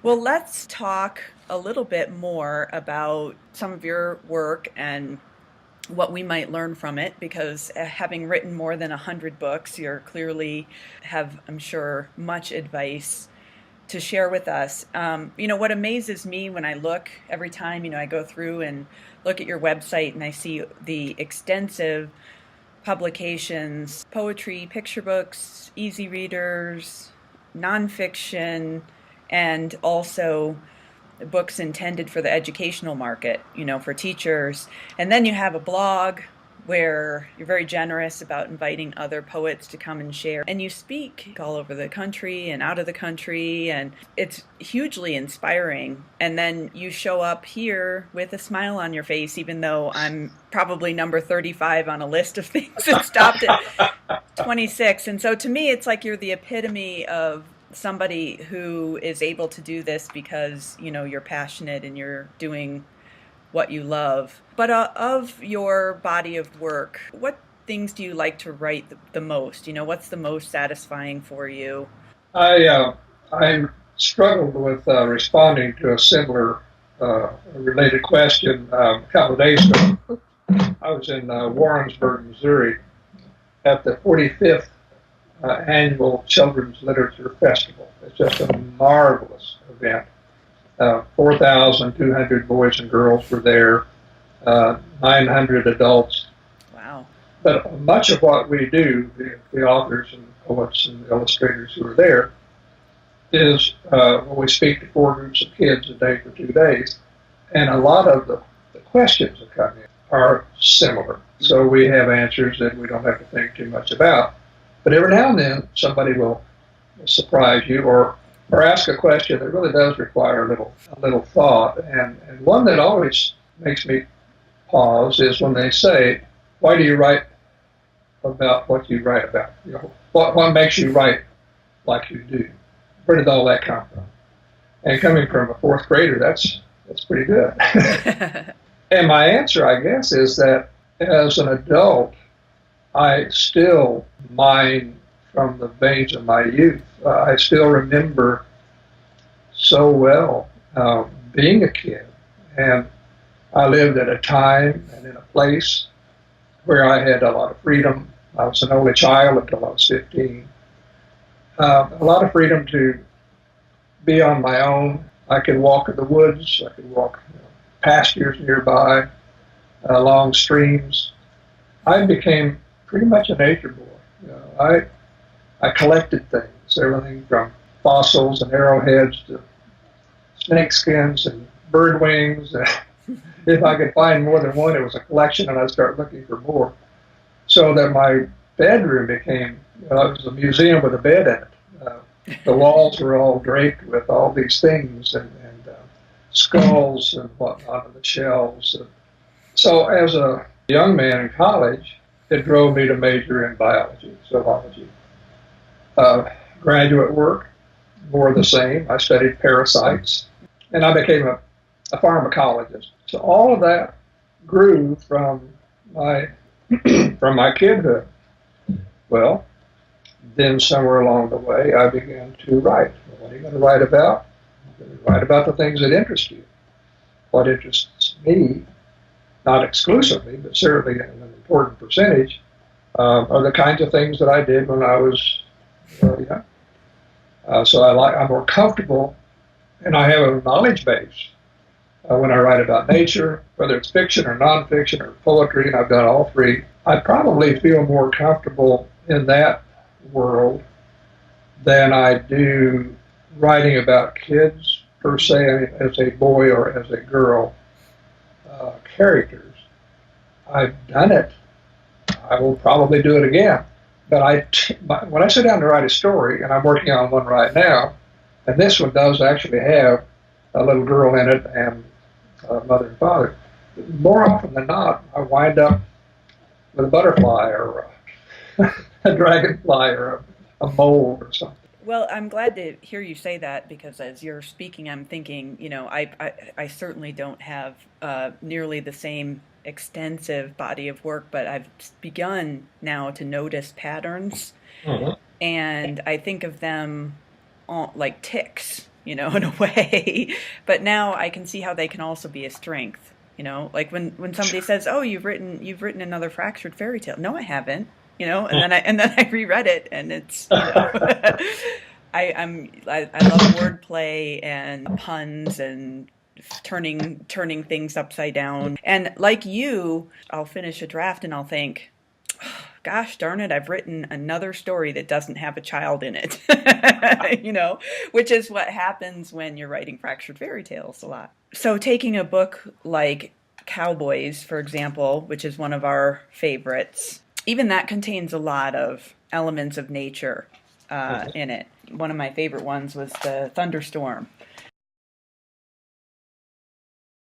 Well, let's talk a little bit more about some of your work and what we might learn from it because having written more than 100 books, you're clearly have, I'm sure, much advice to share with us. What amazes me when I look every time, I go through and look at your website and I see the extensive publications, poetry, picture books, easy readers, nonfiction, and also books intended for the educational market, for teachers. And then you have a blog where you're very generous about inviting other poets to come and share. And you speak all over the country and out of the country, and it's hugely inspiring. And then you show up here with a smile on your face, even though I'm probably number 35 on a list of things that stopped at 26. And so to me, it's like you're the epitome of somebody who is able to do this because, you're passionate and you're doing what you love. But of your body of work, what things do you like to write the most? What's the most satisfying for you? I struggled with responding to a similar related question a couple of days ago. I was in Warrensburg, Missouri, at the 45th annual Children's Literature Festival. It's just a marvelous event. 4,200 boys and girls were there, 900 adults. Wow. But much of what we do, the authors and poets and illustrators who are there, is when we speak to four groups of kids a day for 2 days, and a lot of the questions that come in are similar. So we have answers that we don't have to think too much about. But every now and then, somebody will surprise you or ask a question that really does require a little thought. And one that always makes me pause is when they say, "Why do you write about what you write about? What makes you write like you do? Where did all that come from?" And coming from a fourth grader, that's pretty good. And my answer, I guess, is that as an adult, I still mine from the veins of my youth. I still remember so well being a kid, and I lived at a time and in a place where I had a lot of freedom. I was an only child until I was 15. A lot of freedom to be on my own. I could walk in the woods. I could walk pastures nearby, along streams. I became pretty much a nature boy. I collected things, everything from fossils and arrowheads to snake skins and bird wings. If I could find more than one, it was a collection, and I'd start looking for more. So that my bedroom became, it was a museum with a bed in it. The walls were all draped with all these things and skulls and whatnot on the shelves. So as a young man in college, it drove me to major in biology, zoology. Graduate work, more of the same. I studied parasites, and I became a pharmacologist. So all of that grew from my from my kidhood. Well, then somewhere along the way, I began to write. Well, what are you going to write about? I'm going to write about the things that interest you. What interests me, not exclusively, but certainly an important percentage, are the kinds of things that I did when I was young. So I'm more comfortable, and I have a knowledge base when I write about nature, whether it's fiction or nonfiction or poetry, and I've done all three. I probably feel more comfortable in that world than I do writing about kids per se, as a boy or as a girl characters. I've done it. I will probably do it again. But when I sit down to write a story, and I'm working on one right now, and this one does actually have a little girl in it and mother and father, more often than not, I wind up with a butterfly or a dragonfly or a mole or something. Well, I'm glad to hear you say that because as you're speaking, I'm thinking, I certainly don't have nearly the same extensive body of work, but I've begun now to notice patterns, Mhm. and I think of them like ticks. in a way. But now I can see how they can also be a strength. Like when somebody says, "Oh, you've written another fractured fairy tale." No, I haven't. And then I reread it, and it's I love wordplay and puns and turning things upside down. And like you, I'll finish a draft and I'll think, gosh darn it, I've written another story that doesn't have a child in it. Which is what happens when you're writing fractured fairy tales a lot. So taking a book like Cowboys, for example, which is one of our favorites, even that contains a lot of elements of nature in it. One of my favorite ones was the thunderstorm